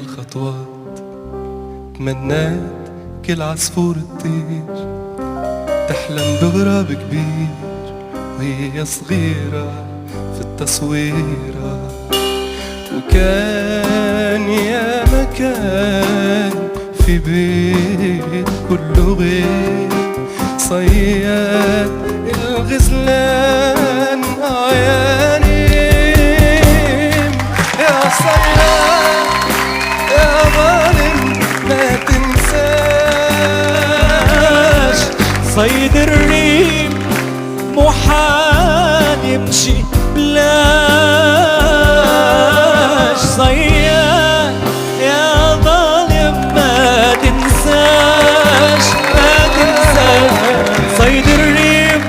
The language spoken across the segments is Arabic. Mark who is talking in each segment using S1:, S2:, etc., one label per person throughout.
S1: هالخطوات تمنيت كل عصفور تطير، تحلم بغراب كبير وهي صغيرة في التصويرة. وكان يا مكان في بيت كله غير صياد الغزلان عيانيم. يا صياد يا ظالم ما تنساش،
S2: صيد الريم محال يمشي بلاش. صياد يا ظالم ما تنساش، ما تنساش. صيد الريم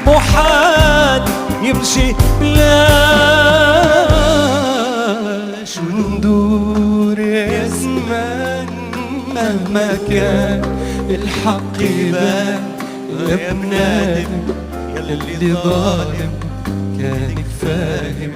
S2: محال يمشي بلاش.
S1: وندور يا زمان مهما كان الحق يبان، يا ابن آدم يلي ظالم كانك فاهم.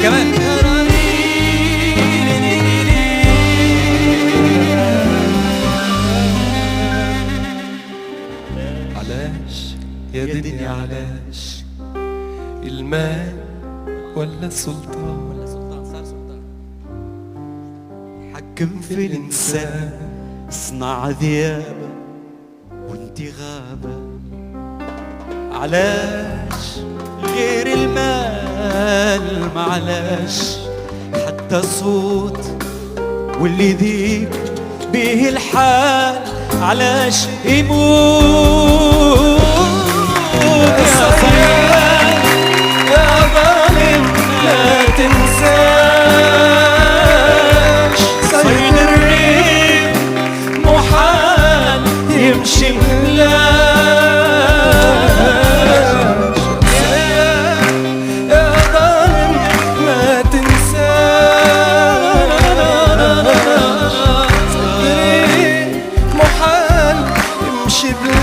S2: كمان
S1: علاش يا دنيا علاش، المال ولا السلطان
S2: حكم في الإنسان، صنع ذيابة وانت غابة. علاش غير المال معلاش، حتى صوت واللي ذيك به الحال علاش يموت. يا صياد
S1: يا ظالم لا تنساش،
S2: صيد الريم محال يمشي بلاش.
S1: يا ظالم ما تنساش، صدري محال يمشي بلاش.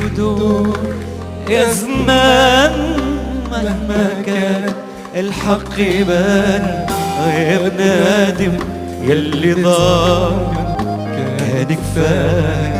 S2: ودور يا زمان مهما كان الحق يبان، يا ابن آدم يلي ظالم كان كفاية.